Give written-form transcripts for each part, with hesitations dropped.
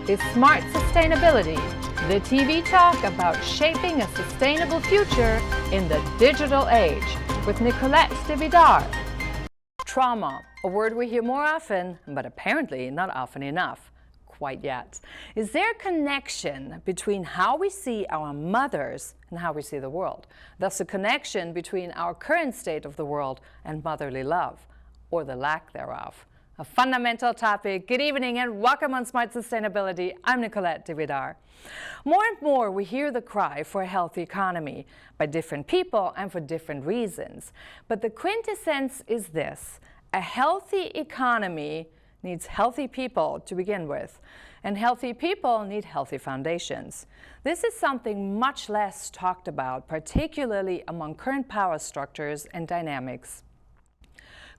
is Smart Sustainability, the TV talk about shaping a sustainable future in the digital age, with Nicolette DeVidar. Trauma, a word we hear more often, but apparently not often enough. Quite yet. Is there a connection between how we see our mothers and how we see the world? Thus a connection between our current state of the world and motherly love, or the lack thereof. A fundamental topic. Good evening and welcome on Smart Sustainability. I'm Nicolette DeVidar. More and more we hear the cry for a healthy economy by different people and for different reasons. But the quintessence is this: a healthy economy needs healthy people to begin with, and healthy people need healthy foundations. This is something much less talked about, particularly among current power structures and dynamics.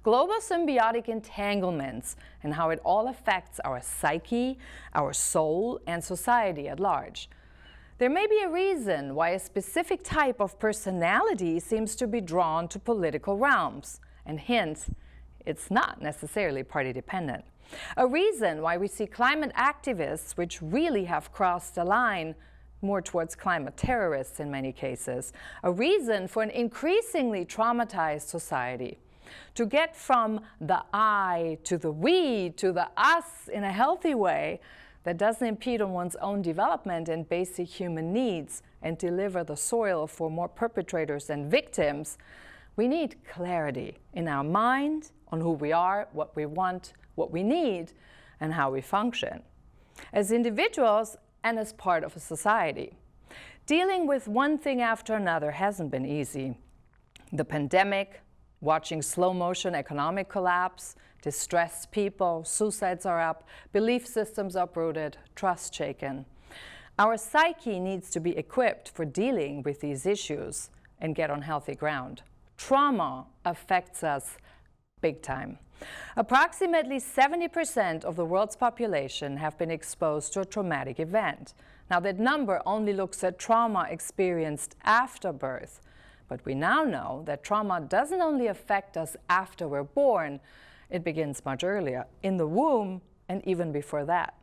Global symbiotic entanglements and how it all affects our psyche, our soul, and society at large. There may be a reason why a specific type of personality seems to be drawn to political realms, and hint, it's not necessarily party dependent. A reason why we see climate activists, which really have crossed the line more towards climate terrorists in many cases. A reason for an increasingly traumatized society. To get from the I to the we to the us in a healthy way that doesn't impede on one's own development and basic human needs and deliver the soil for more perpetrators and victims, we need clarity in our mind on who we are, what we want, what we need, and how we function, as individuals and as part of a society. Dealing with one thing after another hasn't been easy. The pandemic, watching slow motion economic collapse, distressed people, suicides are up, belief systems uprooted, trust shaken. Our psyche needs to be equipped for dealing with these issues and get on healthy ground. Trauma affects us big time. Approximately 70% of the world's population have been exposed to a traumatic event. Now that number only looks at trauma experienced after birth, but we now know that trauma doesn't only affect us after we're born, it begins much earlier, in the womb and even before that.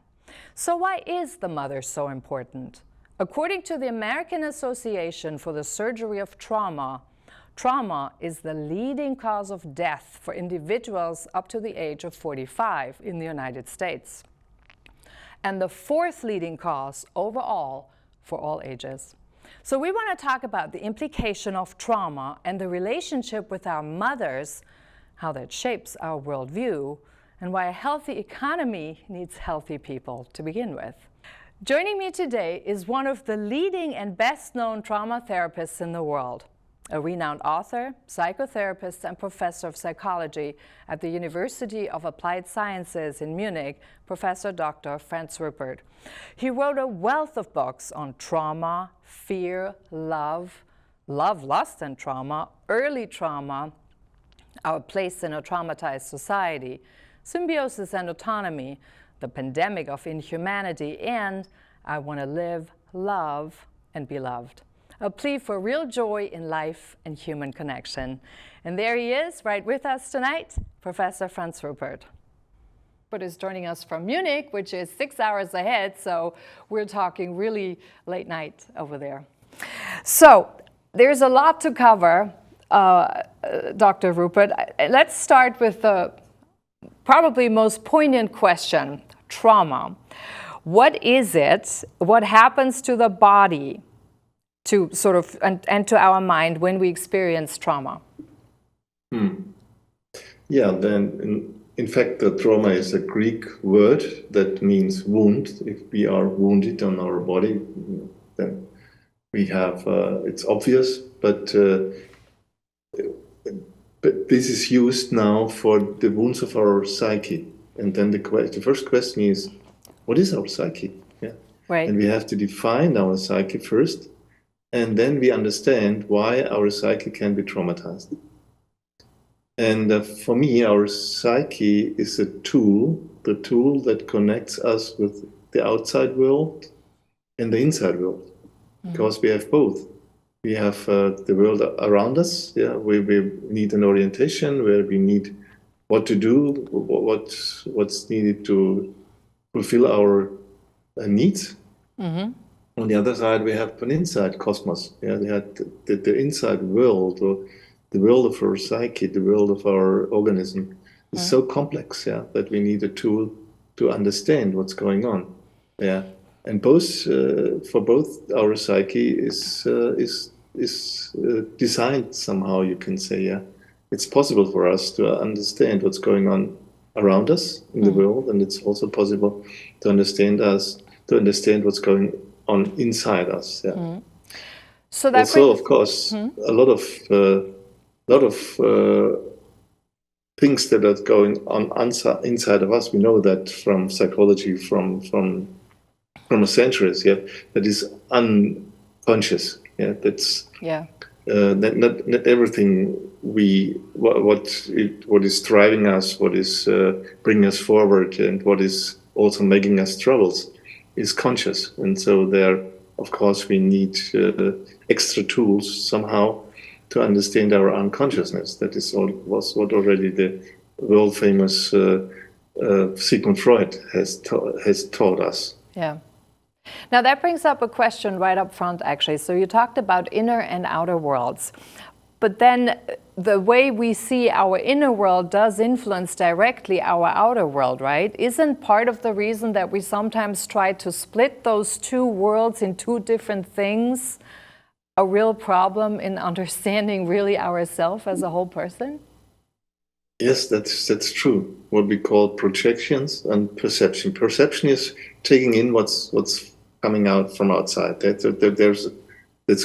So why is the mother so important? According to the American Association for the Surgery of Trauma, trauma is the leading cause of death for individuals up to the age of 45 in the United States, and the fourth leading cause overall for all ages. So we want to talk about the implication of trauma and the relationship with our mothers, how that shapes our worldview, and why a healthy economy needs healthy people to begin with. Joining me today is one of the leading and best-known trauma therapists in the world, a renowned author, psychotherapist, and professor of psychology at the University of Applied Sciences in Munich, Professor Dr. Franz Ruppert. He wrote a wealth of books on trauma, fear, love, lust, and trauma, early trauma, our place in a traumatized society, symbiosis and autonomy, the pandemic of inhumanity, and I want to live, love, and be loved. A plea for real joy in life and human connection. And there he is, right with us tonight, Professor Franz Ruppert. But is joining us from Munich, which is 6 hours ahead, so we're talking really late night over there. So there's a lot to cover, Dr. Ruppert. Let's start with the probably most poignant question, trauma. What is it? What happens to the body to sort of, and to our mind when we experience trauma? Yeah, then in fact, the trauma is a Greek word that means wound. If we are wounded on our body, then we have, it's obvious, but this is used now for the wounds of our psyche. And then the first question is, what is our psyche? Yeah. Right. And we have to define our psyche first, and then we understand why our psyche can be traumatized. And for me, our psyche is a tool, the tool that connects us with the outside world and the inside world, because we have both. We have the world around us, yeah, where we need an orientation, where we need what to do, what's needed to fulfill our needs. On the other side, we have an inside cosmos. Yeah, we had the inside world, or the world of our psyche, the world of our organism is so complex, yeah, that we need a tool to understand what's going on. Yeah, and for both our psyche is designed somehow, you can say. Yeah, it's possible for us to understand what's going on around us in the world, and it's also possible to understand what's going on inside us. Yeah. So that Also, brings, of course, a lot of things that are going on inside of us. We know that from psychology, from centuries. Yeah, that is unconscious. Yeah, that's not everything what is driving us, what is bringing us forward, and what is also making us troubles is conscious. And so there, of course, we need extra tools somehow to understand our unconsciousness. That was what already the world famous Sigmund Freud has taught us. Yeah. Now that brings up a question right up front, actually. So you talked about inner and outer worlds, but then the way we see our inner world does influence directly our outer world, right? Isn't part of the reason that we sometimes try to split those two worlds in two different things a real problem in understanding really ourselves as a whole person? Yes, that's true. What we call projections and perception. Perception is taking in what's coming out from outside. That's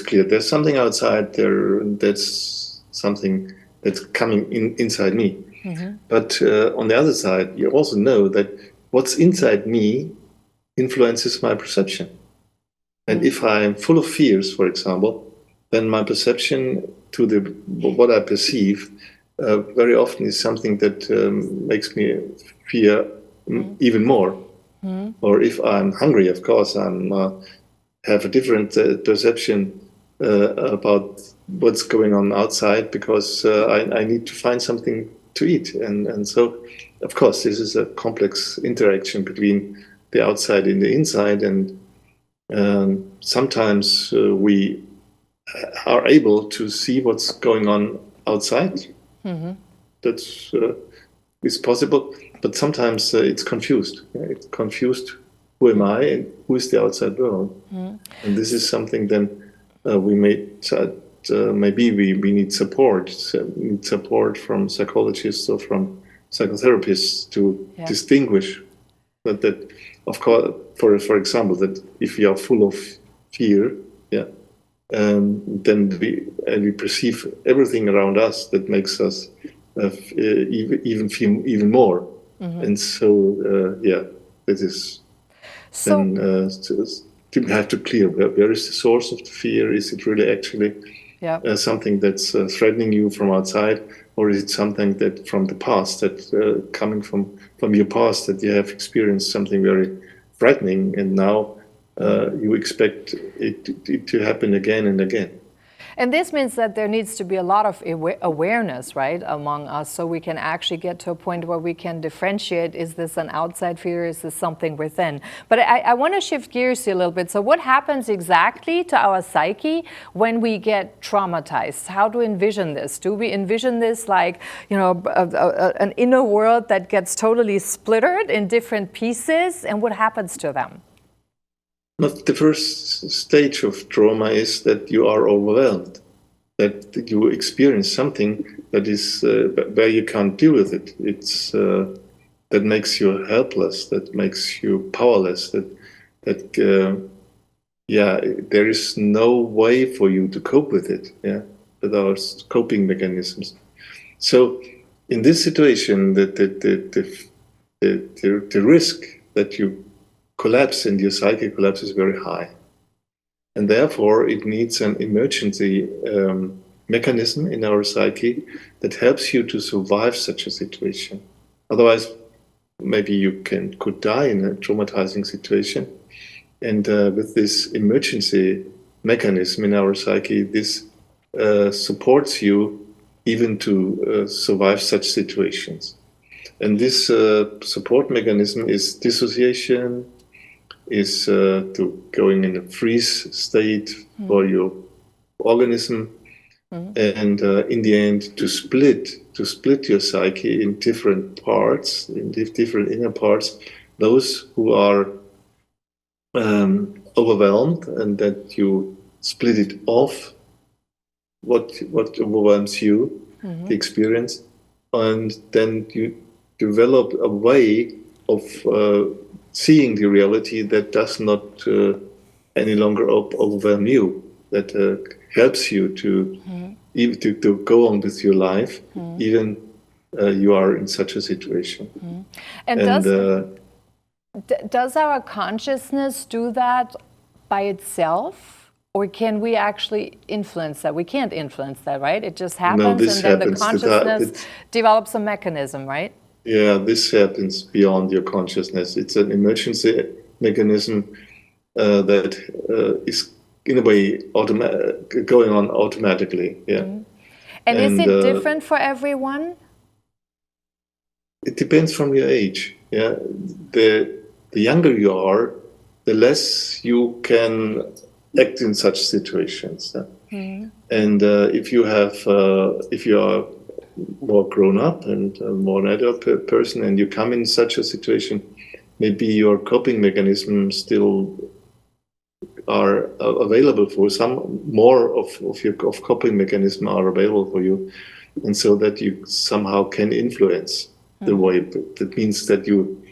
clear. There's something outside there. That's something that's coming inside me. But on the other side, you also know that what's inside me influences my perception. And if I'm full of fears, for example, then my perception to what I perceive very often is something that makes me fear even more. Or if I'm hungry, of course, have a different perception about what's going on outside, because I need to find something to eat. And so, of course, this is a complex interaction between the outside and the inside. And sometimes we are able to see what's going on outside. That's is possible, but sometimes it's confused. It's confused. Who am I and who is the outside world? And this is something then we may maybe we need support from psychologists or from psychotherapists to distinguish that of course, for example, that if we are full of fear, then we perceive everything around us that makes us even feel even more. And so this is then we have to clear where is the source of the fear. Is it really actually something that's threatening you from outside, or is it something that from the past, that coming from your past, that you have experienced something very frightening, and now you expect it to happen again and again? And this means that there needs to be a lot of awareness, right, among us, so we can actually get to a point where we can differentiate, is this an outside fear, is this something within? But I want to shift gears here a little bit. So what happens exactly to our psyche when we get traumatized? How do we envision this? Do we envision this like, an inner world that gets totally splintered in different pieces? And what happens to them? The first stage of trauma is that you are overwhelmed, that you experience something that is where you can't deal with it. It's that makes you helpless, that makes you powerless. That there is no way for you to cope with it. Yeah, with our coping mechanisms. So in this situation, the risk that you collapse and your psyche collapse is very high. And therefore, it needs an emergency mechanism in our psyche that helps you to survive such a situation. Otherwise, maybe you could die in a traumatizing situation. And with this emergency mechanism in our psyche, this supports you even to survive such situations. And this support mechanism is dissociation, is to going in a freeze state for your organism, and in the end to split your psyche in different parts, in different inner parts. Those who are overwhelmed, and that you split it off, what overwhelms you, the experience, and then you develop a way of seeing the reality that does not any longer overwhelm you, that helps you to even to go on with your life, even you are in such a situation. And does our consciousness do that by itself, or can we actually influence that? We can't influence that, right? It just happens, No, this and then happens. the consciousness develops a mechanism, right? Yeah, this happens beyond your consciousness. It's an emergency mechanism that is, in a way, going on automatically. Yeah. And is it different for everyone? It depends from your age. Yeah, the younger you are, the less you can act in such situations. And if you are more grown up and more an adult person, and you come in such a situation, maybe your coping mechanisms still are available for some more of your coping mechanism are available for you, and so that you somehow can influence the way. That means that you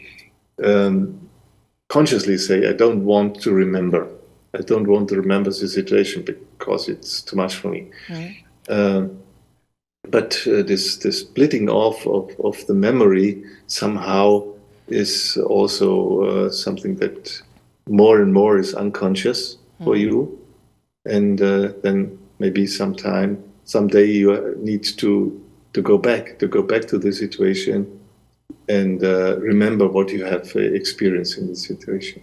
consciously say, I don't want to remember the situation because it's too much for me. But this splitting off of the memory somehow is also something that more and more is unconscious for you, and then maybe someday you need to go back to the situation and remember what you have experienced in the situation.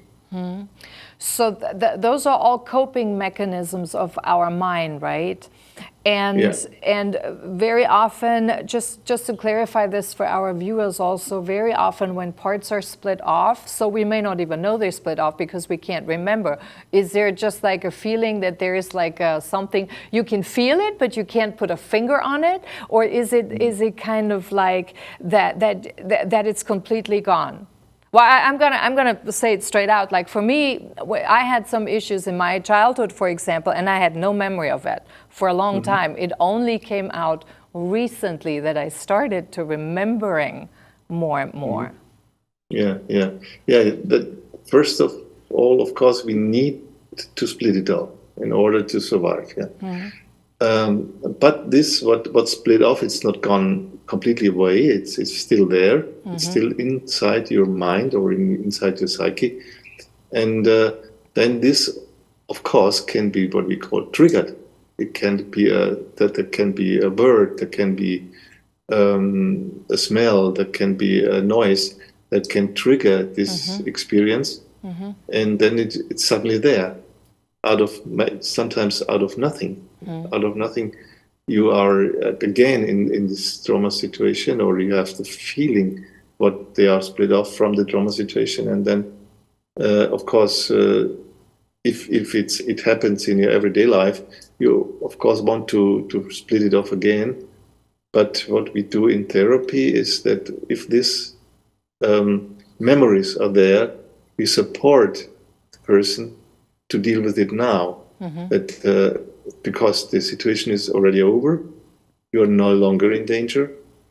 So those are all coping mechanisms of our mind, right? And very often, just to clarify this for our viewers also, very often when parts are split off, so we may not even know they're split off because we can't remember. Is there just like a feeling that there is like something, you can feel it, but you can't put a finger on it? Or is it kind of like that it's completely gone? Well, I'm gonna say it straight out. Like for me, I had some issues in my childhood, for example, and I had no memory of it for a long time. It only came out recently that I started to remembering more and more. Yeah. First of all, of course, we need to split it up in order to survive. Yeah. But what split off, it's not gone completely away. It's still there. It's still inside your mind or inside your psyche, and then this, of course, can be what we call triggered. It can be there can be a word, there can be a smell, there can be a noise that can trigger this experience, and then it's suddenly there, sometimes out of nothing. Out of nothing, you are again in this trauma situation, or you have the feeling what they are split off from the trauma situation, and then of course if it happens in your everyday life, you of course want to split it off again. But what we do in therapy is that if these memories are there, we support the person to deal with it now. That because the situation is already over, you are no longer in danger,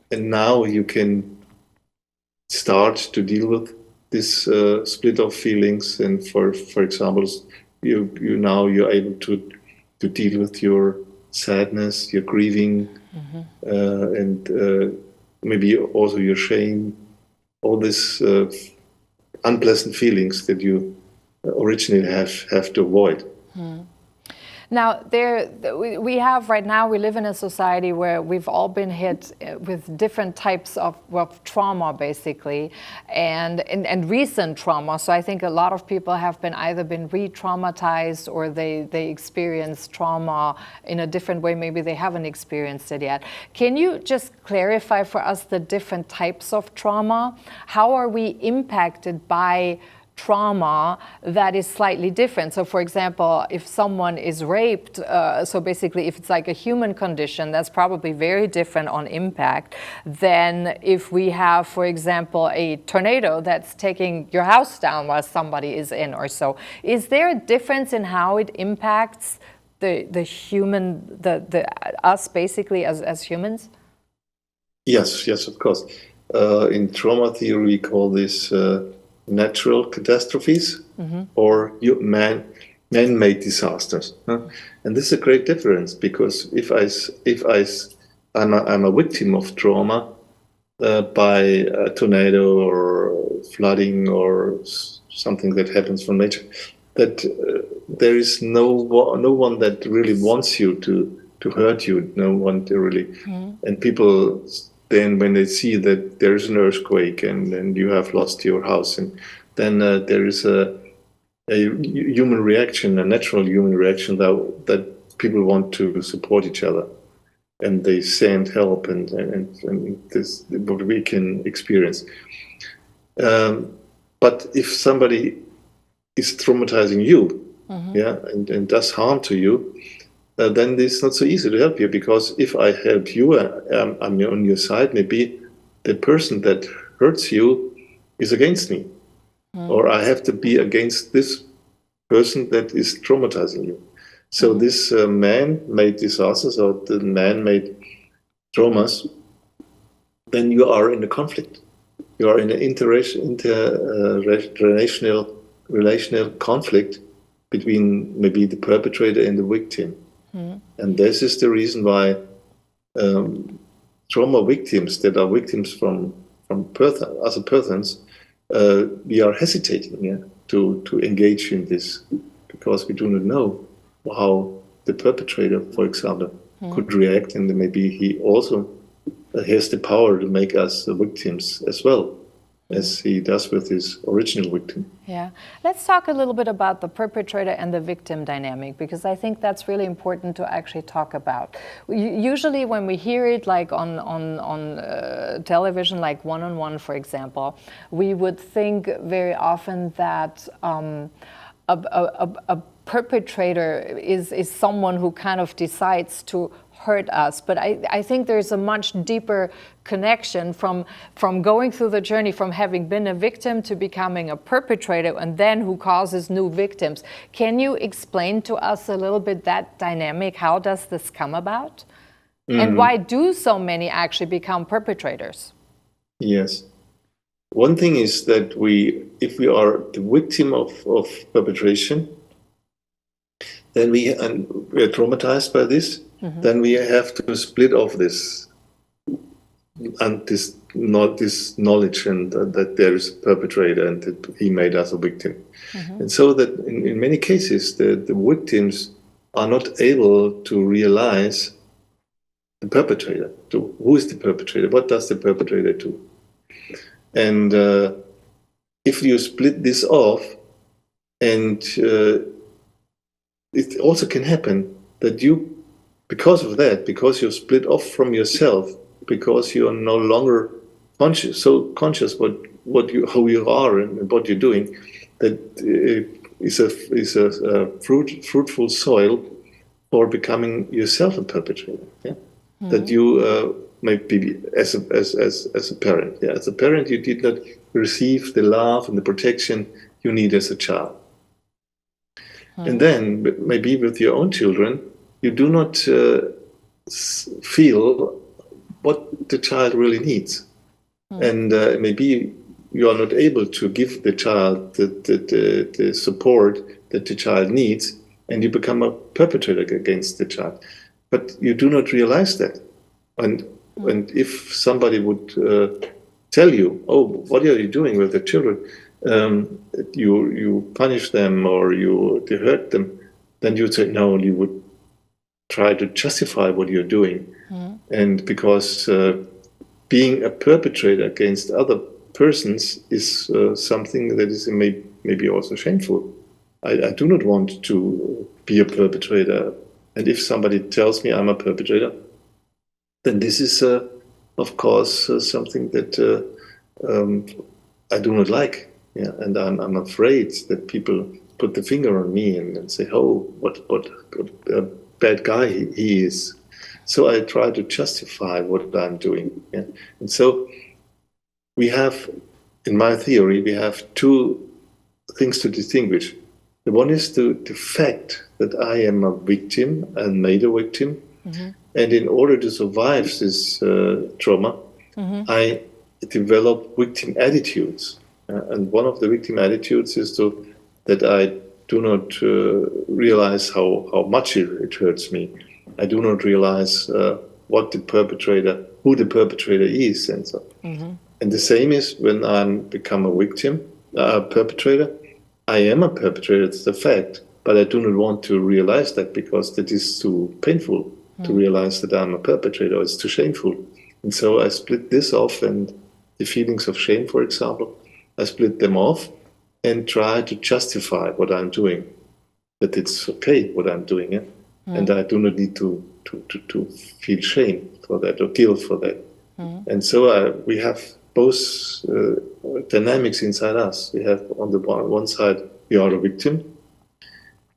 and now you can start to deal with this split off feelings. And for example, you're able to deal with your sadness, your grieving, and maybe also your shame, all these unpleasant feelings that you originally have to avoid. Now, we have right now, we live in a society where we've all been hit with different types of trauma, basically, and recent trauma. So I think a lot of people have either been re-traumatized, or they experience trauma in a different way. Maybe they haven't experienced it yet. Can you just clarify for us the different types of trauma? How are we impacted by trauma that is slightly different. So for example, if someone is raped, so basically if it's like a human condition, that's probably very different on impact than if we have, for example, a tornado that's taking your house down while somebody is in or so. Is there a difference in how it impacts the human, us basically as humans? Yes, of course. In trauma theory, we call this natural catastrophes or man-made disasters. And this is a great difference, because if I'm a victim of trauma by a tornado or flooding or something that happens from nature, that there is no one that really wants you to hurt you, no one to really, and people then when they see that there is an earthquake and you have lost your house, and then there is a human reaction, a natural human reaction that people want to support each other, and they send help, and this what we can experience. But if somebody is traumatizing you, and does harm to you, then it's not so easy to help you, because if I help you, I'm on your side, maybe the person that hurts you is against me, or I have to be against this person that is traumatizing you. So this man-made disasters or the man-made traumas, then you are in a conflict. You are in an relational conflict between maybe the perpetrator and the victim. And this is the reason why trauma victims that are victims from other persons, we are hesitating to engage in this, because we do not know how the perpetrator, for example, could react, and maybe he also has the power to make us victims as well, as he does with his original victim. Yeah. Let's talk a little bit about the perpetrator and the victim dynamic, because I think that's really important to actually talk about. Usually when we hear it like on television, like One-on-One, for example, we would think very often that a perpetrator is someone who kind of decides to hurt us. But I think there's a much deeper connection from going through the journey from having been a victim to becoming a perpetrator, and then who causes new victims. Can you explain to us a little bit that dynamic? How does this come about? And why do so many actually become perpetrators? Yes. One thing is that if we are the victim of perpetration, then we are traumatized by this, then we have to split off this and this knowledge, and that there is a perpetrator and that he made us a victim. And so that in many cases the victims are not able to realize the perpetrator. Who is the perpetrator? What does the perpetrator do? And if you split this off, and it also can happen that because you split off from yourself, because you are no longer conscious how you are and what you're doing, that is a fruitful soil for becoming yourself a perpetrator. That you maybe as a parent. As a parent, you did not receive the love and the protection you need as a child. And then maybe with your own children, you do not feel what the child really needs. And maybe you are not able to give the child the support that the child needs, and you become a perpetrator against the child. But you do not realize that. And if somebody would tell you, oh, what are you doing with the children? You punish them or you hurt them, then you would say, no, you would try to justify what you're doing. And because being a perpetrator against other persons is something that is maybe also shameful. I do not want to be a perpetrator. And if somebody tells me I'm a perpetrator, then this is, of course, something that I do not like. Yeah, and I'm afraid that people put the finger on me and say, "Oh, what a bad guy he is." So I try to justify what I'm doing. Yeah? And so we have, in my theory, we have two things to distinguish. The one is the fact that I am a victim and made a victim. Mm-hmm. And in order to survive this trauma, mm-hmm. I develop victim attitudes. And one of the victim attitudes is that I do not realize how much it hurts me. I do not realize who the perpetrator is, and so. Mm-hmm. And the same is when I become a victim, a perpetrator. I am a perpetrator, it's a fact, but I do not want to realize that because that is too painful to realize that I'm a perpetrator. It's too shameful. And so I split this off, and the feelings of shame, for example, I split them off and try to justify what I'm doing, that it's okay what I'm doing, yeah? And I do not need to feel shame for that or guilt for that. And so we have both dynamics inside us. We have on the one side, we are a victim.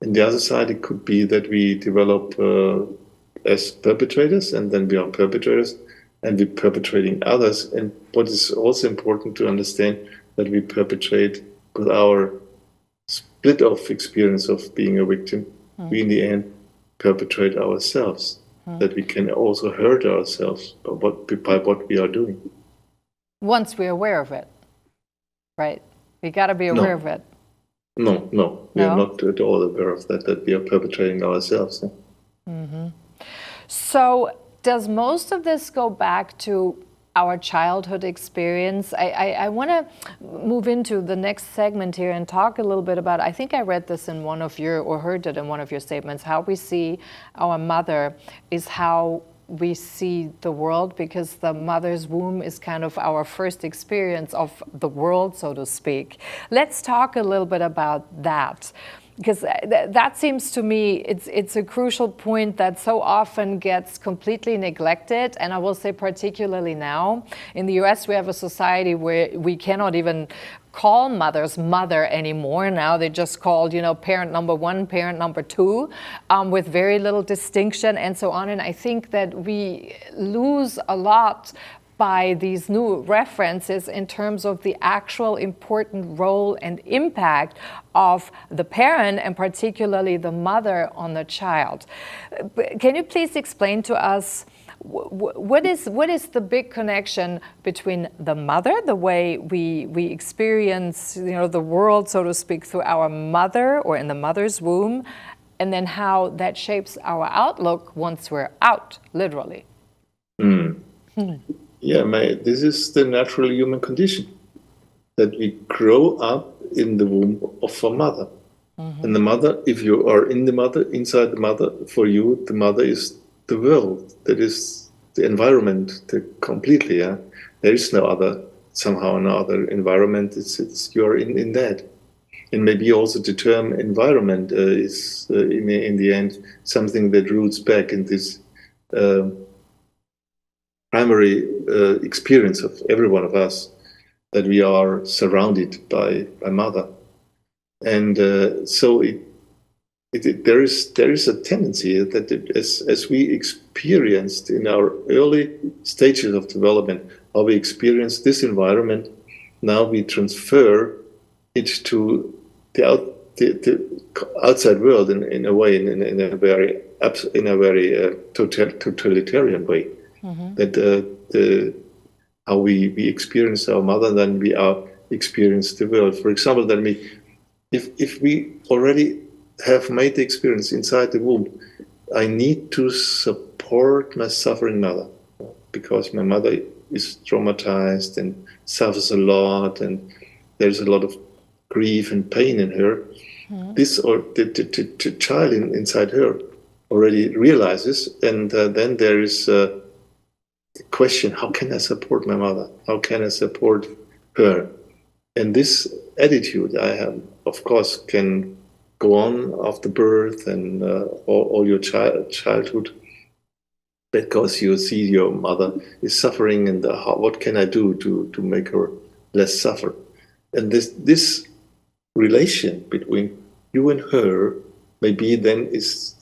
And the other side, it could be that we develop as perpetrators, and then we are perpetrators, and we're perpetrating others. And what is also important to understand, that we perpetrate with our split-off experience of being a victim. We, in the end, perpetrate ourselves, that we can also hurt ourselves by what we are doing. Once we're aware of it, right? We got to be aware of it. No, we are not at all aware of that we are perpetrating ourselves. Yeah? Mm-hmm. So does most of this go back to our childhood experience? I want to move into the next segment here and talk a little bit about, I think I read this in one of your, or heard it in one of your statements, how we see our mother is how we see the world, because the mother's womb is kind of our first experience of the world, so to speak. Let's talk a little bit about that, because that seems to me it's a crucial point that so often gets completely neglected. And I will say particularly now in the US, we have a society where we cannot even call mothers mother anymore. Now they just called, parent number one, parent number two, with very little distinction and so on. And I think that we lose a lot by these new references in terms of the actual important role and impact of the parent, and particularly the mother, on the child. Can you please explain to us what is the big connection between the mother, the way we experience the world, so to speak, through our mother or in the mother's womb, and then how that shapes our outlook once we're out, literally? Yeah, this is the natural human condition, that we grow up in the womb of a mother. Mm-hmm. And the mother, if you are inside the mother, for you, the mother is the world, that is the environment, completely. Yeah? There is no other environment. It's you are in that. And maybe also the term environment is in the end something that roots back in this primary experience of every one of us, that we are surrounded by mother. And so there is a tendency that as we experienced in our early stages of development, how we experience this environment, now we transfer it to the outside world in a way, in a very totalitarian way. Mm-hmm. That how we experience our mother, then we experience the world. For example, then if we already have made the experience inside the womb, I need to support my suffering mother, because my mother is traumatized and suffers a lot, and there's a lot of grief and pain in her. Mm-hmm. This, or the child inside her already realizes, and then there is the question: how can I support my mother? How can I support her? And this attitude I have, of course, can go on after birth and all your childhood, because you see your mother is suffering, and what can I do to make her less suffer? And this relation between you and her maybe then is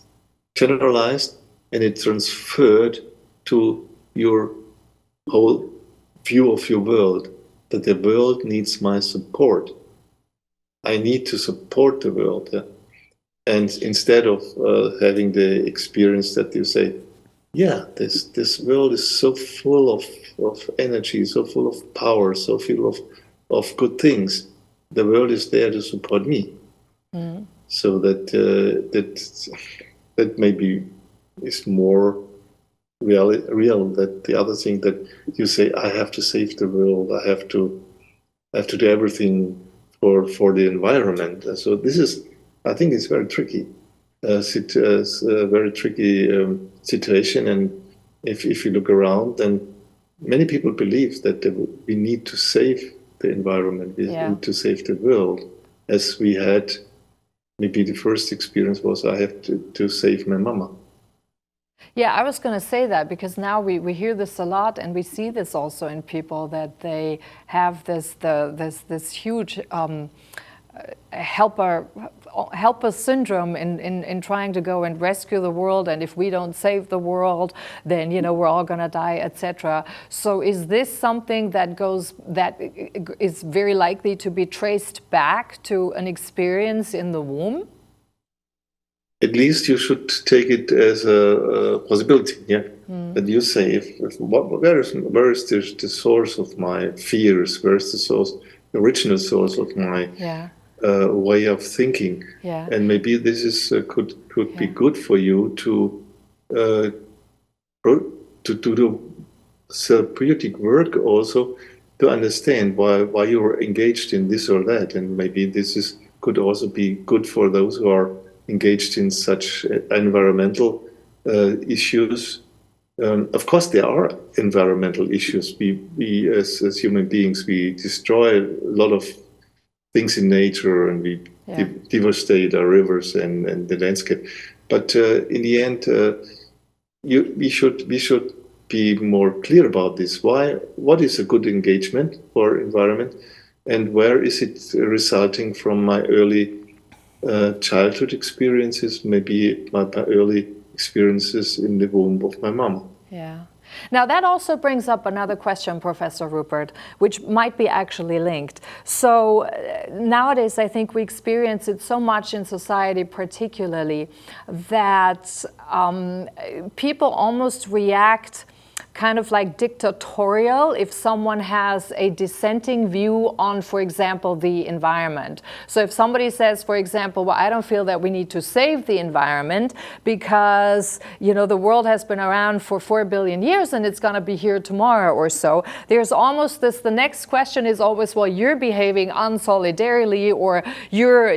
generalized and it transferred to your whole view of your world, that the world needs my support. I need to support the world. Yeah? And instead of having the experience that you say, yeah, this world is so full of energy, so full of power, so full of good things. The world is there to support me. Mm. So that maybe is more real that the other thing that you say, I have to save the world, I have to do everything for the environment. So this is, I think it's very tricky. Very tricky situation, and if you look around, then many people believe that we need to save the environment, we need to save the world, as we had maybe the first experience was I have to save my mama. Yeah, I was going to say that because now we hear this a lot, and we see this also in people that they have this huge helper syndrome in trying to go and rescue the world, and if we don't save the world, then we're all going to die, etc. So is this something that is very likely to be traced back to an experience in the womb? At least you should take it as a possibility, yeah. That you say, where is the source of my fears? Where is the original source of my way of thinking? Yeah. And maybe this is could be good for you to do the therapeutic work also, to understand why you're engaged in this or that, and maybe this could also be good for those who are engaged in such environmental issues. Of course, there are environmental issues. We as human beings, we destroy a lot of things in nature, and we devastate our rivers and the landscape. But in the end, we should be more clear about this. What is a good engagement for environment, and where is it resulting from my early childhood experiences, maybe my early experiences in the womb of my mom. Yeah. Now that also brings up another question, Professor Ruppert, which might be actually linked. So nowadays, I think we experience it so much in society, particularly, that people almost react kind of like dictatorial if someone has a dissenting view on, for example, the environment. So if somebody says, for example, well, I don't feel that we need to save the environment because, the world has been around for 4 billion years and it's going to be here tomorrow or so, there's almost the next question is always, well, you're behaving unsolidarily, or you're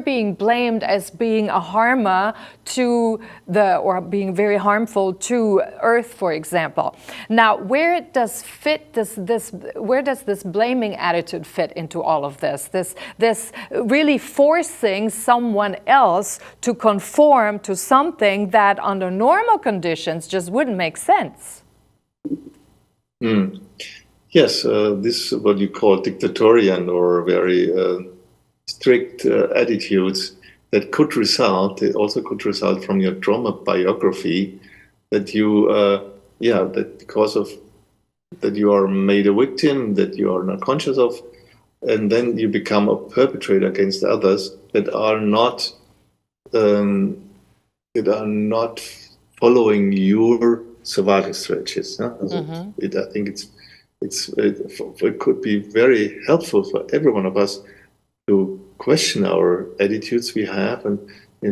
being blamed as being a harmer to or being very harmful to Earth, for example. Now, where does this blaming attitude fit into all of this? This really forcing someone else to conform to something that under normal conditions just wouldn't make sense. Yes, this is what you call dictatorial or very strict attitudes that could result. It also could result from your trauma biography, that you, that because of that you are made a victim that you are not conscious of, and then you become a perpetrator against others that are not following your survival strategies. Huh? I think it could be very helpful for every one of us to question our attitudes we have and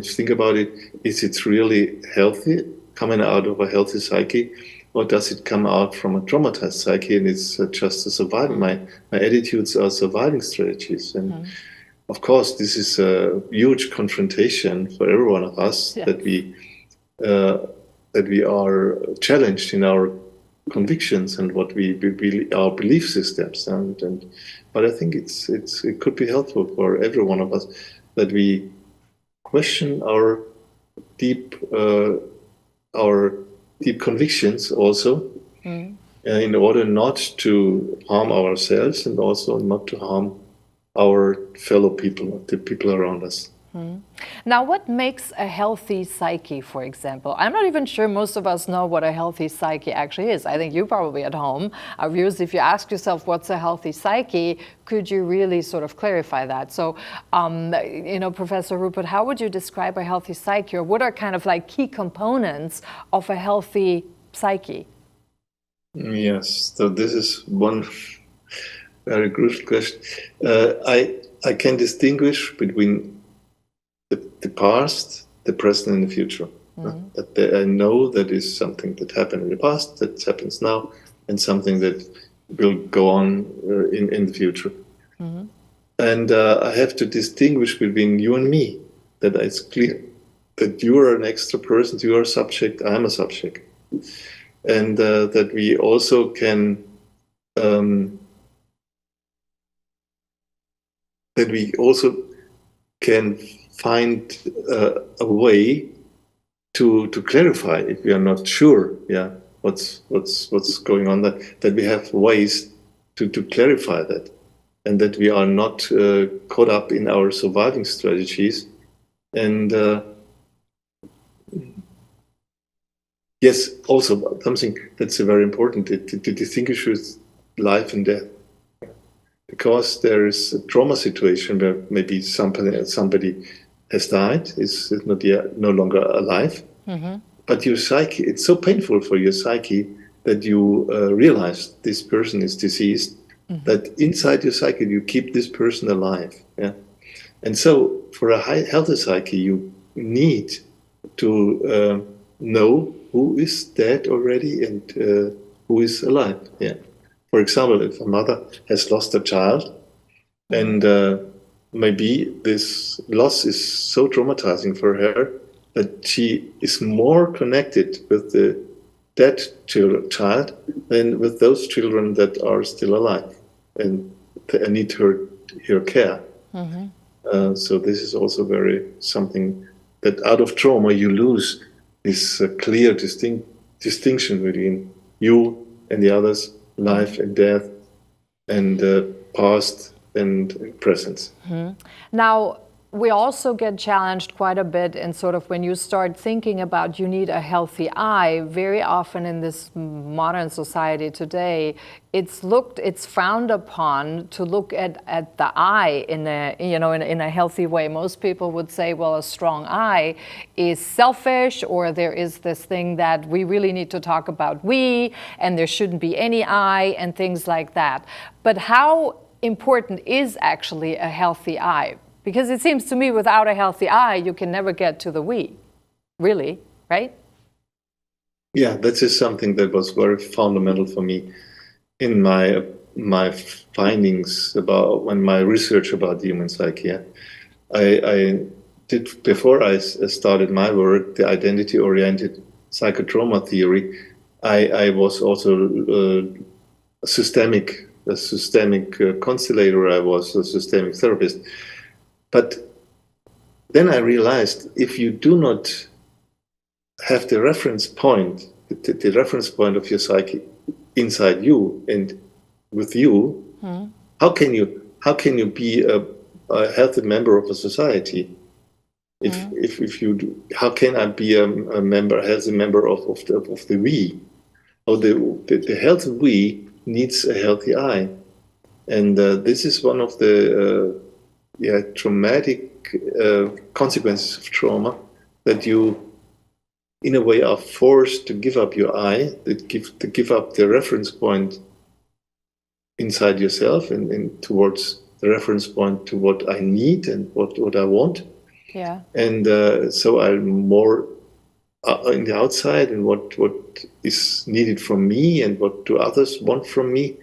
think about it. Is it really healthy, coming out of a healthy psyche, or does it come out from a traumatized psyche and it's just a survival? My attitudes are surviving strategies, and of course this is a huge confrontation for every one of us, that we are challenged in our convictions and what our belief systems, but I think it could be helpful for every one of us that we question our deep convictions also, in order not to harm ourselves and also not to harm our fellow people, the people around us. Now, what makes a healthy psyche, for example? I'm not even sure most of us know what a healthy psyche actually is. I think you probably at home, our viewers, if you ask yourself what's a healthy psyche, could you really sort of clarify that? So, Professor Ruppert, how would you describe a healthy psyche, or what are kind of like key components of a healthy psyche? Yes, so this is one very crucial question. I can distinguish between the past, the present, and the future. That I know that is something that happened in the past, that happens now, and something that will go on in the future. And I have to distinguish between you and me, that it's clear that you are an extra person, you are a subject, I'm a subject. And that we also can find a way to clarify if we are not sure, what's going on. That we have ways to clarify that, and that we are not caught up in our surviving strategies. And yes, also something that's very important to distinguish with life and death. Because there is a trauma situation where maybe somebody has died, is no longer alive, but your psyche, it's so painful for your psyche that you realize this person is deceased, that inside your psyche you keep this person alive. Yeah, and so for a healthy psyche, you need to know who is dead already and who is alive. Yeah. For example, if a mother has lost a child, and maybe this loss is so traumatizing for her that she is more connected with the dead child than with those children that are still alive and need her care. So this is also something that out of trauma you lose this clear distinction between you and the others, life and death, and past and present. Now, we also get challenged quite a bit in sort of when you start thinking about you need a healthy eye. Very often in this modern society today, it's frowned upon to look at the eye in a healthy way. Most people would say, well, a strong eye is selfish, or there is this thing that we really need to talk about and there shouldn't be any eye and things like that. But how important is actually a healthy eye? Because it seems to me without a healthy eye, you can never get to the we, really, right? Yeah, that is something that was very fundamental for me in my findings about my research about the human psyche. I did, before I started my work, the identity-oriented psychotrauma theory. I was also a systemic constellator. I was a systemic therapist. But then I realized if you do not have the reference point, the reference point of your psyche inside you and with you, how can you be a healthy member of a society? If you do, how can I be a healthy member of the we? Or the healthy we needs a healthy I, and this is one of the traumatic consequences of trauma, that you in a way are forced to give up your I, to give up the reference point inside yourself and towards the reference point to what I need and what I want. Yeah. And so I'm more in the outside and what is needed from me and what do others want from me.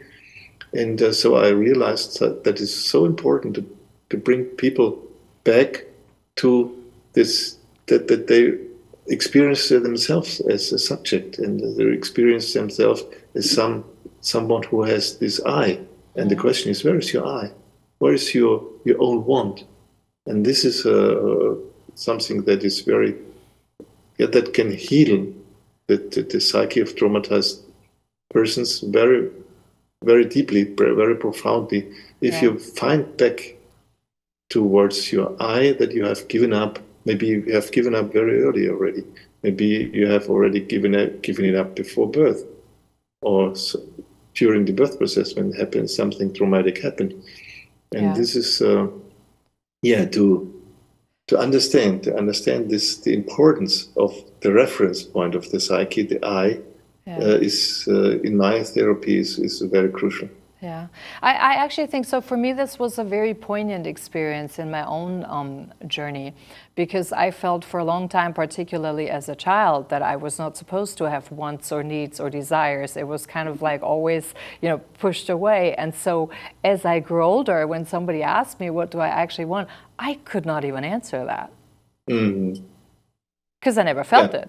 And so I realized that is so important to bring people back to this, that they experience themselves as a subject, and they experience themselves as someone who has this I. And the question is, where is your I? Where is your own want? And this is something that is very, that can heal the psyche of traumatized persons very, very deeply, very profoundly. If you find back towards your I that you have given up, maybe you have given up very early already. Maybe you have already given it up before birth, or during the birth process when something traumatic happened. And this is, to understand this, the importance of the reference point of the psyche, the I, is in my therapy is very crucial. Yeah, I actually think so. For me, this was a very poignant experience in my own journey, because I felt for a long time, particularly as a child, that I was not supposed to have wants or needs or desires. It was kind of like always, pushed away. And so as I grew older, when somebody asked me, what do I actually want? I could not even answer that. Because I never felt it.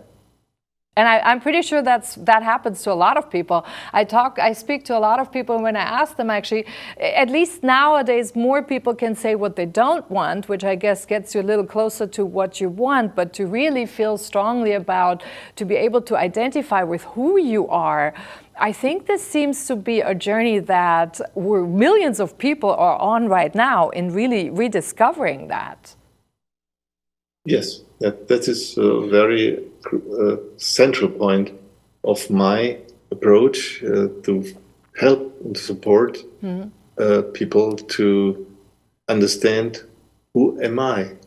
And I'm pretty sure that happens to a lot of people. I speak to a lot of people, and when I ask them, actually, at least nowadays, more people can say what they don't want, which I guess gets you a little closer to what you want. But to really feel strongly about, to be able to identify with who you are, I think this seems to be a journey that millions of people are on right now in really rediscovering that. Yes, that is a very central point of my approach to help and support people to understand who am I, and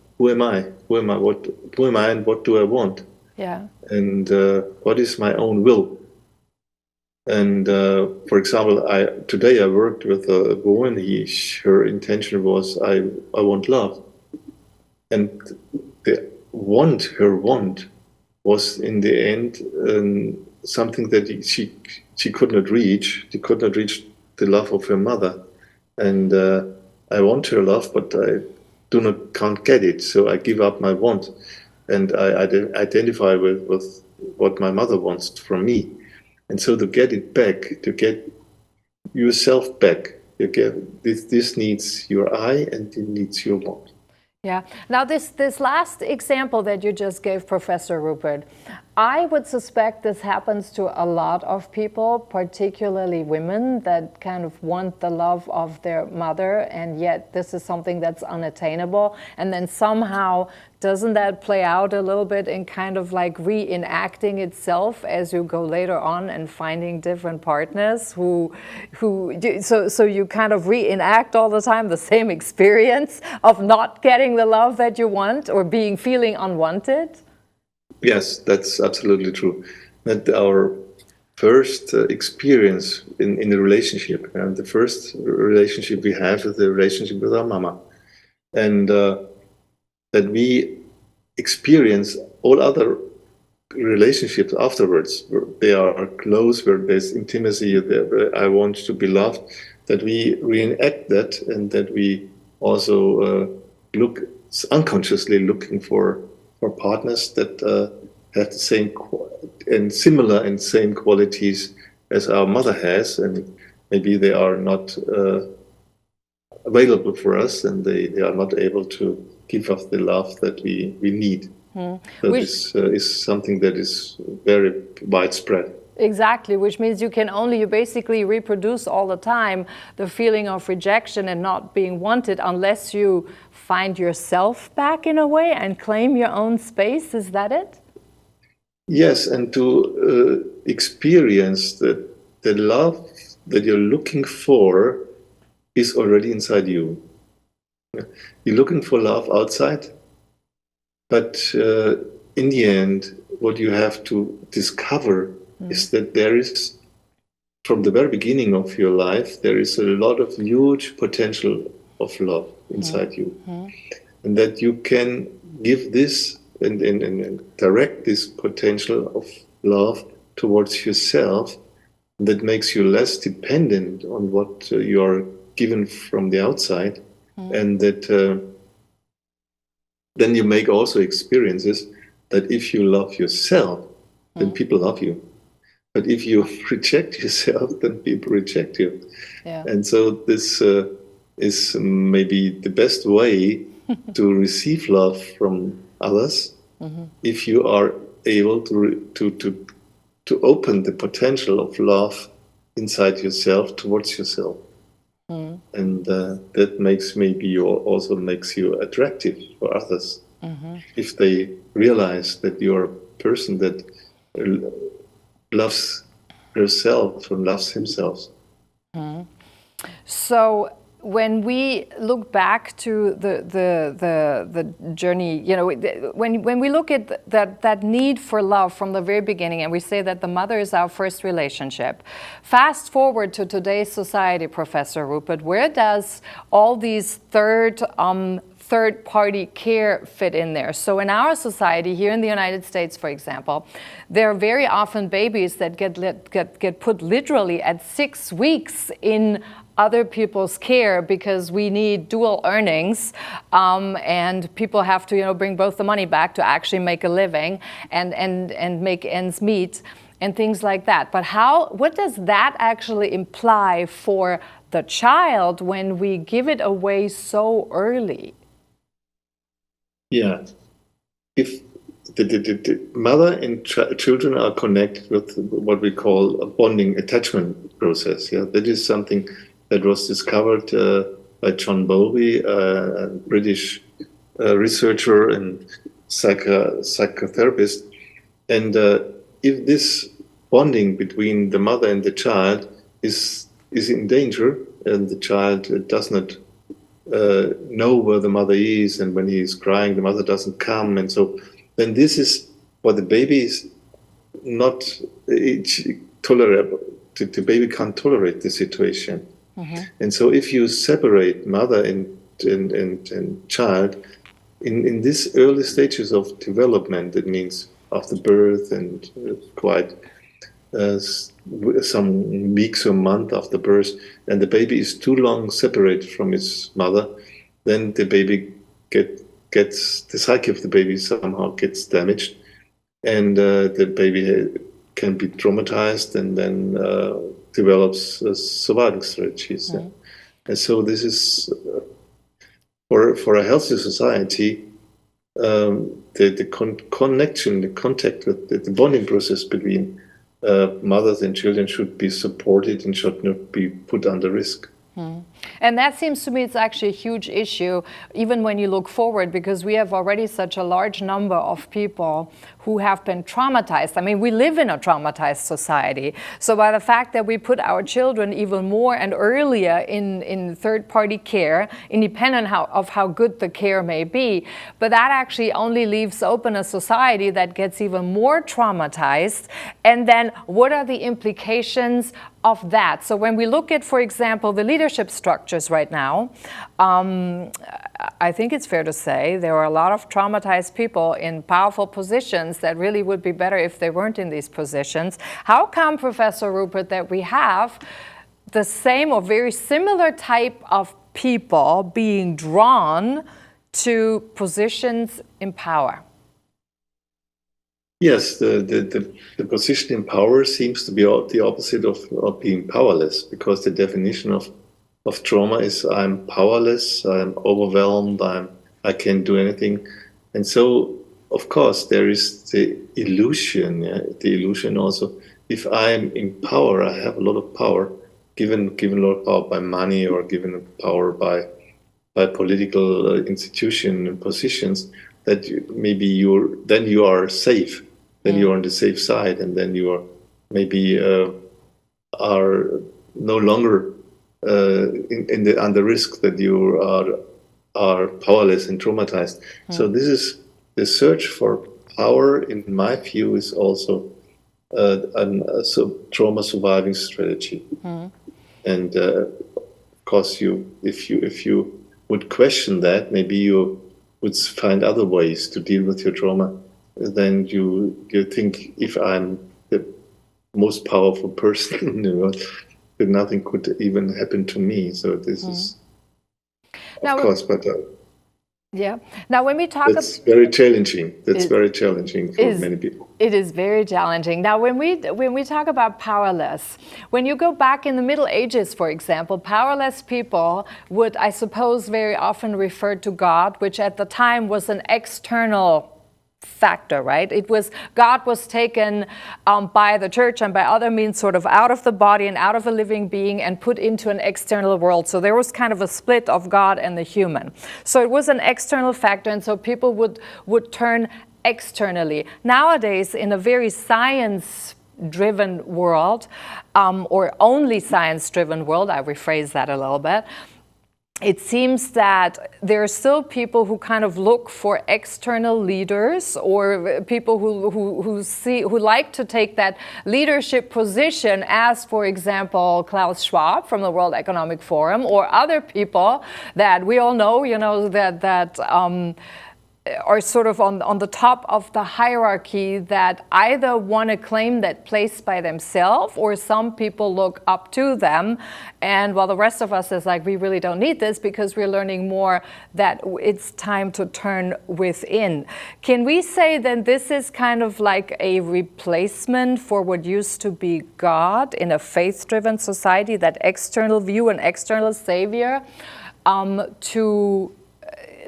what do I want, and what is my own will. And for example, today I worked with a woman. Her intention was I want love, and her want was in the end something that she could not reach. She could not reach the love of her mother, and I want her love, but I can't get it. So I give up my want, and I identify with what my mother wants from me. And so to get it back, to get yourself back, you get this needs your I, and it needs your want. Yeah. Now, this last example that you just gave, Professor Ruppert, I would suspect this happens to a lot of people, particularly women, that kind of want the love of their mother, and yet this is something that's unattainable. And then somehow, doesn't that play out a little bit in kind of like reenacting itself as you go later on and finding different partners so you kind of reenact all the time the same experience of not getting the love that you want or feeling unwanted? Yes, that's absolutely true. That our first experience in a relationship, and the first relationship we have is the relationship with our mama, and that we experience all other relationships afterwards, where they are close, where there's intimacy, where I want to be loved, that we reenact that, and that we also look unconsciously looking for partners that have the same and similar and same qualities as our mother has, and maybe they are not available for us, and they are not able to give us the love that we need. So this is something that is very widespread. Exactly, which means you basically reproduce all the time the feeling of rejection and not being wanted unless you find yourself back in a way and claim your own space. Is that it? Yes, and to experience that the love that you're looking for is already inside you. You're looking for love outside, but in the end, what you have to discover is that there is, from the very beginning of your life, there is a lot of huge potential of love inside you. And that you can give this and direct this potential of love towards yourself, that makes you less dependent on what you are given from the outside, and that then you make also experiences that if you love yourself, then people love you. But if you reject yourself, then people reject you. Yeah. And so this is maybe the best way to receive love from others, if you are able to open the potential of love inside yourself towards yourself. And that also makes you attractive for others. If they realize that you're a person that loves herself and loves himself. So when we look back to the journey, you know, when we look at that need for love from the very beginning, and we say that the mother is our first relationship, fast forward to today's society, Professor Ruppert, where does all these third-party care fit in there? So in our society, here in the United States, for example, there are very often babies that get put literally at 6 weeks in other people's care because we need dual earnings, and people have to, you know, bring both the money back to actually make a living and make ends meet and things like that. But what does that actually imply for the child when we give it away so early? Yeah, if the mother and children are connected with what we call a bonding attachment process. Yeah, that is something that was discovered by John Bowlby, a British researcher and psychotherapist. And if this bonding between the mother and the child is in danger, and the child does not know where the mother is, and when he is crying, the mother doesn't come, and so then this is what the baby is not tolerable. The baby can't tolerate the situation. And so if you separate mother and child in these early stages of development, that means after birth and quite some weeks or month after birth, and the baby is too long separated from his mother, then the baby gets the psyche of the baby somehow gets damaged, and the baby can be traumatized and then develops surviving strategies. And so this is for a healthy society, the connection, the contact with the bonding process between mothers and children should be supported and should not be put under risk. And that seems to me it's actually a huge issue, even when you look forward, because we have already such a large number of people who have been traumatized. I mean, we live in a traumatized society. So by the fact that we put our children even more and earlier in third-party care, independent of how good the care may be, but that actually only leaves open a society that gets even more traumatized. And then what are the implications of that? So when we look at, for example, the leadership structures right now, I think it's fair to say there are a lot of traumatized people in powerful positions that really would be better if they weren't in these positions. How come, Professor Ruppert, that we have the same or very similar type of people being drawn to positions in power? Yes, the position in power seems to be the opposite of being powerless, because the definition of trauma is I'm powerless, I'm overwhelmed, I can't do anything. And so, of course, there is the illusion also, if I'm in power, I have a lot of power, given a lot of power by money or given power by political institution and positions, that maybe you are safe, then you are on the safe side, and then you are maybe are no longer under risk that you are powerless and traumatized. So this is the search for power. In my view, is also a trauma surviving strategy. And of course, if you would question that, maybe you would find other ways to deal with your trauma. Then you think, if I'm the most powerful person in the world, that nothing could even happen to me. So this is, of course, but yeah. Now, when we talk, it's very challenging. That's very challenging for many people. It is very challenging. Now, when we talk about powerless, when you go back in the Middle Ages, for example, powerless people would, I suppose, very often refer to God, which at the time was an external factor, right? It was God was taken by the church and by other means sort of out of the body and out of a living being and put into an external world. So there was kind of a split of God and the human. So it was an external factor, and so people would turn externally. Nowadays, in a very science-driven world, or only science-driven world, I rephrase that a little bit, it seems that there are still people who kind of look for external leaders, or people who like to take that leadership position, as, for example, Klaus Schwab from the World Economic Forum, or other people that we all know, that are sort of on the top of the hierarchy, that either want to claim that place by themselves, or some people look up to them. And while the rest of us is like, we really don't need this, because we're learning more that it's time to turn within. Can we say then this is kind of like a replacement for what used to be God in a faith-driven society, that external view, an external savior, to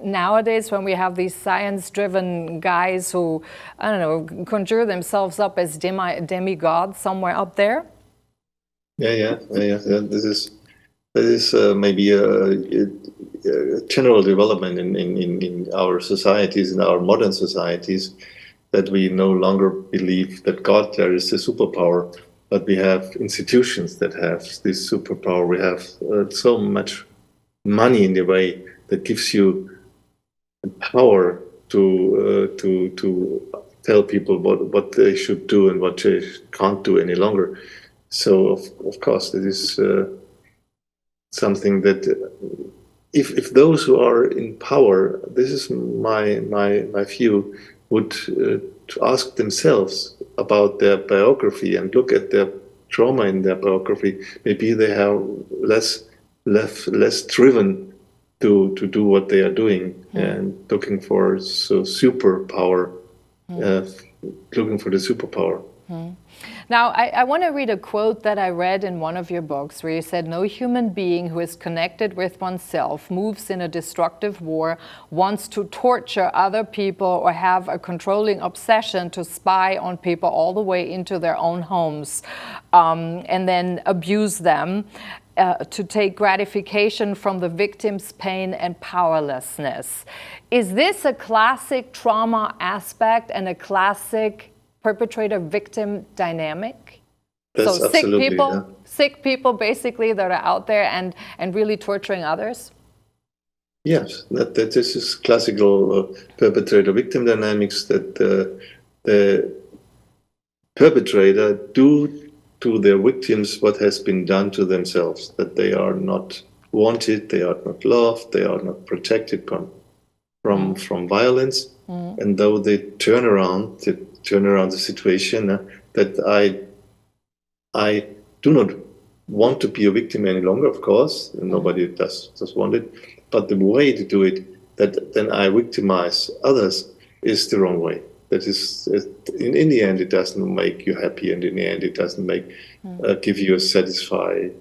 nowadays, when we have these science-driven guys who, I don't know, conjure themselves up as demigods somewhere up there? Yeah. This is maybe a general development in our societies, in our modern societies, that we no longer believe that God there is the superpower, but we have institutions that have this superpower. We have so much money in the way that gives you power to tell people what they should do and what they can't do any longer. So of course, it is something that if those who are in power, this is my view, would to ask themselves about their biography and look at their trauma in their biography, maybe they have less driven to do what they are doing, and looking for superpower, looking for the superpower. Now, I want to read a quote that I read in one of your books, where you said, "No human being who is connected with oneself, moves in a destructive war, wants to torture other people, or have a controlling obsession to spy on people all the way into their own homes, and then abuse them, to take gratification from the victim's pain and powerlessness." Is this a classic trauma aspect and a classic perpetrator-victim dynamic? That's so absolutely, sick people basically that are out there and really torturing others? Yes, that this is classical perpetrator-victim dynamics, that the perpetrator do to their victims what has been done to themselves, that they are not wanted, they are not loved, they are not protected from violence, and though they turn around the situation, that I do not want to be a victim any longer, of course, and nobody does want it, but the way to do it, that then I victimize others, is the wrong way. That is, in the end, it doesn't make you happy, and in the end, it doesn't give you a satisfying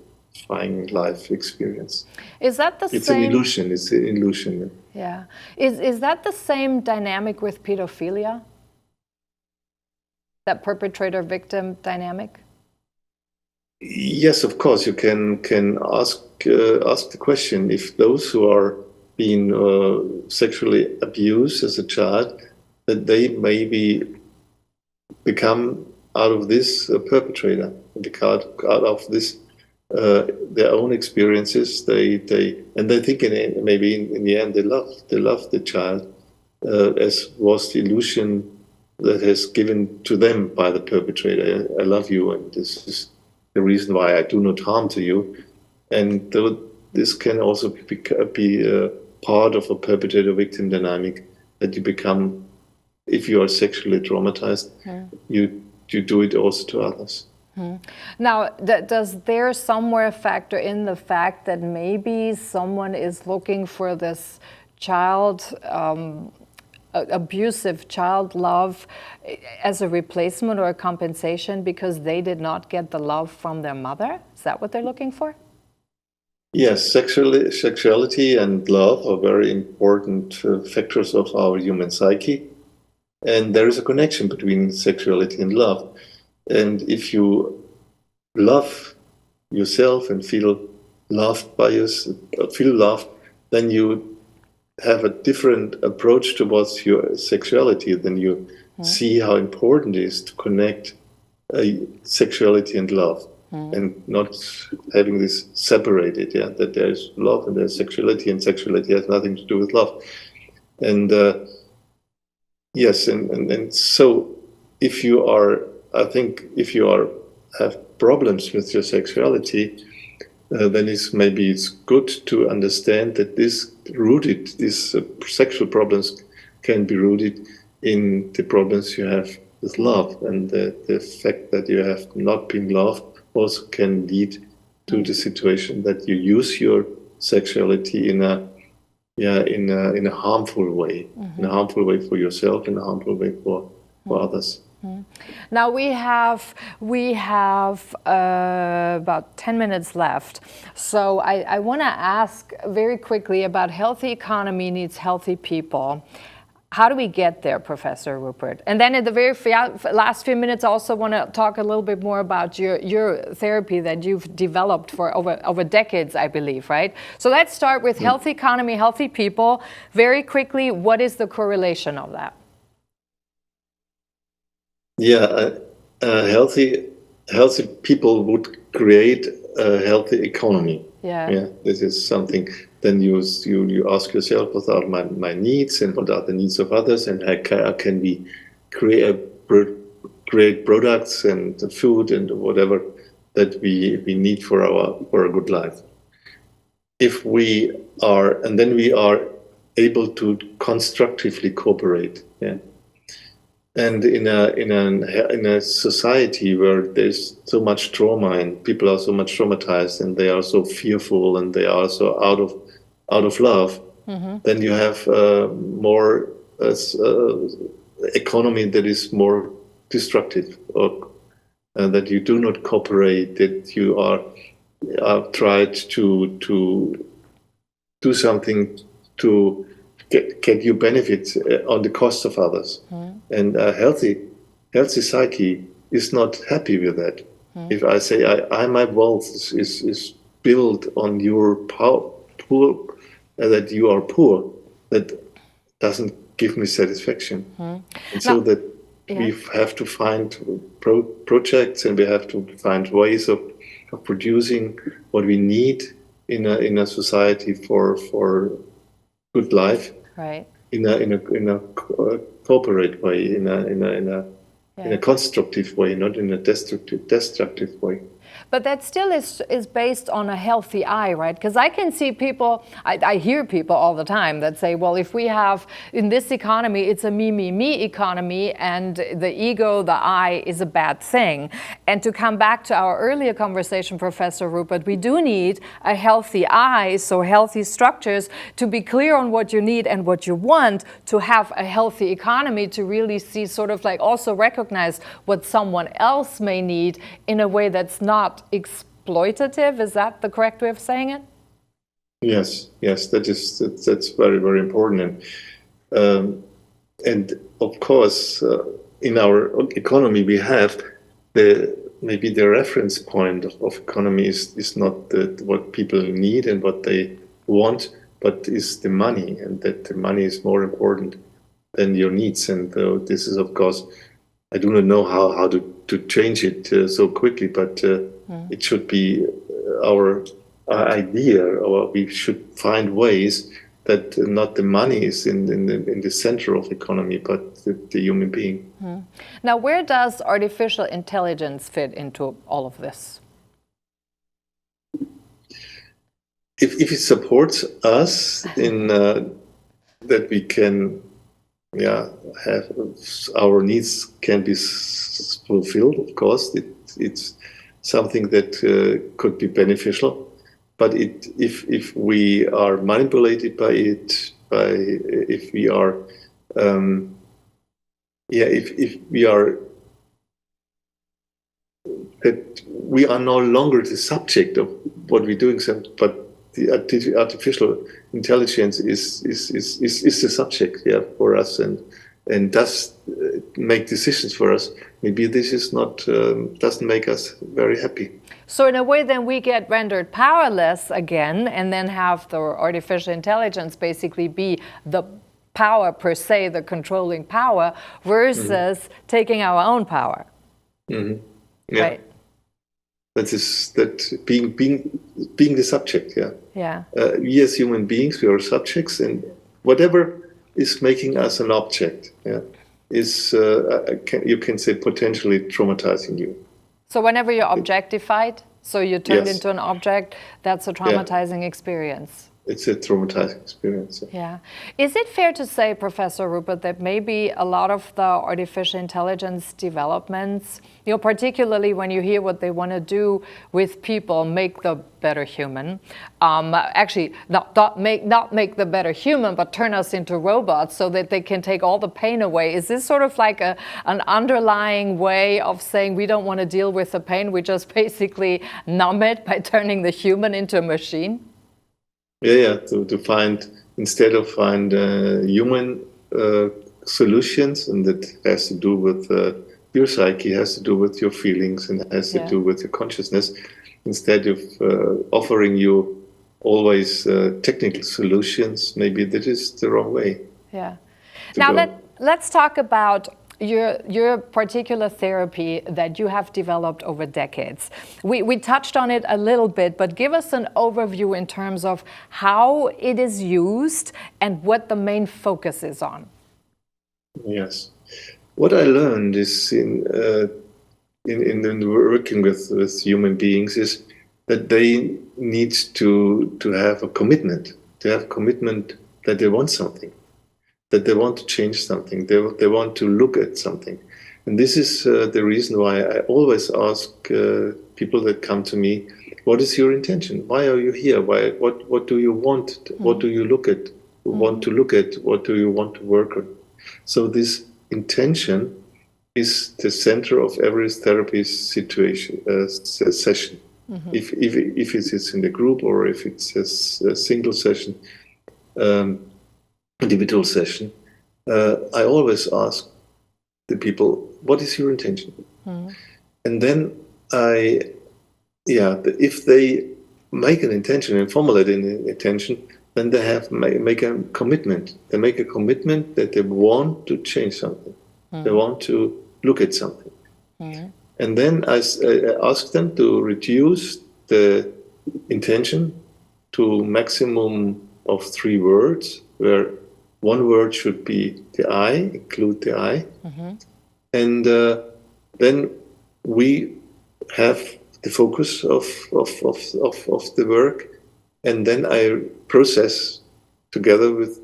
life experience. Is that the It's same? an illusion. It's an illusion. Yeah. Is that the same dynamic with pedophilia? That perpetrator-victim dynamic? Yes, of course. You can ask the question, if those who are being sexually abused as a child, that they maybe become out of this perpetrator, out of this their own experiences. They think maybe in the end they love the child, as was the illusion that has given to them by the perpetrator. I love you, and this is the reason why I do not harm to you. And this can also be part of a perpetrator-victim dynamic, that you become, if you are sexually traumatized, you do it also to others. Now, does there somewhere factor in the fact that maybe someone is looking for this abusive child love as a replacement or a compensation because they did not get the love from their mother? Is that what they're looking for? Yes, sexuality and love are very important factors of our human psyche. And there is a connection between sexuality and love. And if you love yourself and feel loved by feel loved, then you have a different approach towards your sexuality. Then you see how important it is to connect sexuality and love, and not having this separated. Yeah, that there's love and there's sexuality, and sexuality has nothing to do with love. And yes, and so if you are, I think, if you have problems with your sexuality, then it's good to understand that these sexual problems can be rooted in the problems you have with love, and the fact that you have not been loved also can lead to the situation that you use your sexuality in a harmful way, in a harmful way for yourself, in a harmful way for others. Now we have about 10 minutes left. So I want to ask very quickly about healthy economy needs healthy people. How do we get there, Professor Ruppert? And then in the very last few minutes, I also want to talk a little bit more about your therapy that you've developed for over decades, I believe, right? So let's start with healthy economy, healthy people. Very quickly, what is the correlation of that? Yeah, healthy people would create a healthy economy. Yeah, this is something. Then you ask yourself, what are my needs and what are the needs of others, and how can we create products and food and whatever that we need for a good life. If we are, and then we are able to constructively cooperate. Yeah. And in a society where there's so much trauma and people are so much traumatized and they are so fearful and they are so out of love, then you have more economy that is more destructive, or that you do not cooperate, that you are tried to do something to get you benefits on the cost of others. And a healthy psyche is not happy with that. If I say my wealth is built on your poor, that you are poor, that doesn't give me satisfaction. And so that we have to find projects, and we have to find ways of producing what we need in a society for good life, right? In a corporate way, in a constructive way, not in a destructive way. But that still is based on a healthy eye, right? Because I can see people, I hear people all the time that say, well, if we have, in this economy, it's a me economy, and the ego, the I, is a bad thing. And to come back to our earlier conversation, Professor Ruppert, we do need a healthy eye, so healthy structures, to be clear on what you need and what you want, to have a healthy economy, to really see, sort of like also recognize what someone else may need in a way that's not exploitative. Is that the correct way of saying it? Yes, that's very, very important. And of course, in our economy, we have maybe the reference point of economy is not what people need and what they want, but is the money, and that the money is more important than your needs. And this is, of course, I do not know how to change it so quickly, but it should be our idea, or we should find ways that not the money is in the center of the economy, but the human being. Now, where does artificial intelligence fit into all of this? If it supports us in that we can, have our needs can be fulfilled. Of course, it's something that could be beneficial. But if we are manipulated by it, if we are, if we are, that we are no longer the subject of what we're doing, but the artificial intelligence is the subject, for us, and and does make decisions for us, maybe this is not doesn't make us very happy. So in a way, then we get rendered powerless again, and then have the artificial intelligence basically be the power per se, the controlling power, versus taking our own power. Mm-hmm. Yeah. Right. That being the subject. Yeah. Yeah. We as human beings, we are subjects, and whatever is making us an object, yeah, is you can say potentially traumatizing you. So whenever you're objectified, so you're turned Yes. into an object, that's a traumatizing experience. It's a traumatizing experience. Yeah. Is it fair to say, Professor Ruppert, that maybe a lot of the artificial intelligence developments, particularly when you hear what they want to do with people, make the better human, actually not make the better human, but turn us into robots so that they can take all the pain away. Is this sort of like an underlying way of saying we don't want to deal with the pain, we just basically numb it by turning the human into a machine? Yeah. To find, instead of find human solutions, and that has to do with your psyche, has to do with your feelings, and has to do with your consciousness, instead of offering you always technical solutions, maybe that is the wrong way. Yeah. Now let's talk about your particular therapy that you have developed over decades. We touched on it a little bit, but give us an overview in terms of how it is used and what the main focus is on. Yes. What I learned is in working with human beings is that they need to have a commitment, that they want something, that they want to change something, they want to look at something. And this is the reason why I always ask people that come to me, what is your intention? Why are you here? What do you want? What do you want to look at? What do you want to work on? So this intention is the center of every therapy situation, session. If it is in the group or if it's a single session, individual session, I always ask the people, what is your intention? And then if they make an intention and formulate an intention, then they have make a commitment. They make a commitment that they want to change something. They want to look at something. And then I ask them to reduce the intention to maximum of 3 words, where 1 word should be the I, include the I. And then we have the focus of the work, and then I process together with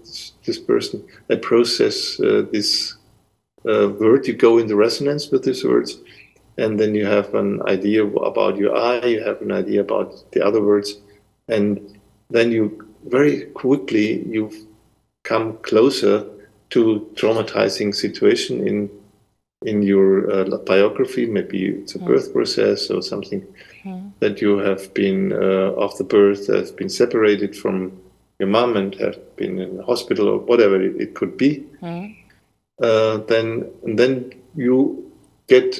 this person. I process this word. You go into resonance with these words, and then you have an idea about your I. You have an idea about the other words, and then you very quickly you come closer to traumatizing situation in your biography. Maybe it's a birth process or something that you have been after birth, have been separated from your mom and have been in a hospital or whatever it could be. Then you get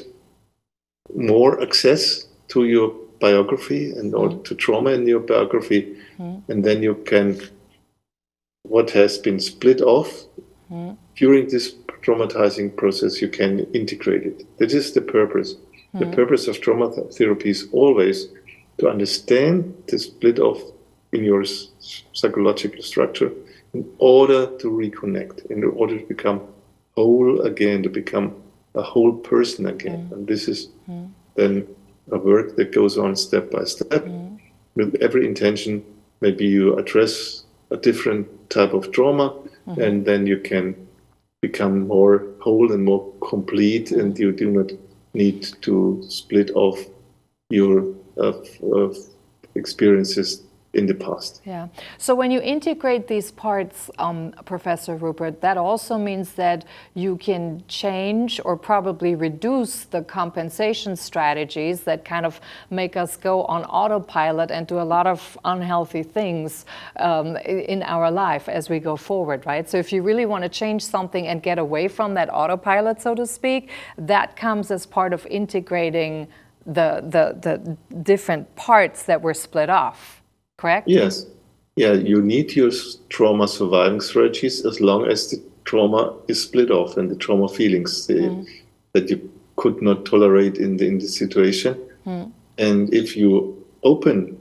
more access to your biography and or to trauma in your biography, and then you can, what has been split off during this traumatizing process, you can integrate it. That is the purpose. The purpose of trauma therapy is always to understand the split off in your psychological structure in order to reconnect, in order to become whole again, to become a whole person again. And this is then a work that goes on step by step. With every intention, maybe you address a different type of trauma, and then you can become more whole and more complete, and you do not need to split off your experiences in the past. Yeah. So when you integrate these parts, Professor Ruppert, that also means that you can change or probably reduce the compensation strategies that kind of make us go on autopilot and do a lot of unhealthy things in our life as we go forward, right? So if you really want to change something and get away from that autopilot, so to speak, that comes as part of integrating the different parts that were split off. Correct? Yes. Yeah, you need your trauma surviving strategies as long as the trauma is split off and the trauma feelings that you could not tolerate in the situation. And if you open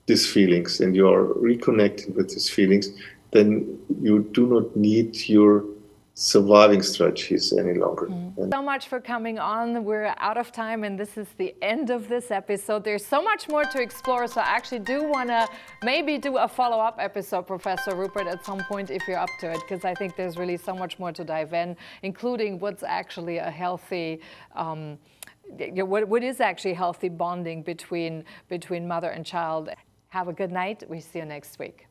these feelings and you are reconnected with these feelings, then you do not need your surviving strategies any longer. So much for coming on. We're out of time and this is the end of this episode. There's so much more to explore, so I actually do want to maybe do a follow-up episode, Professor Ruppert, at some point if you're up to it, because I think there's really so much more to dive in, including what's actually a healthy what is actually healthy bonding between mother and child. Have a good night. We see you next week.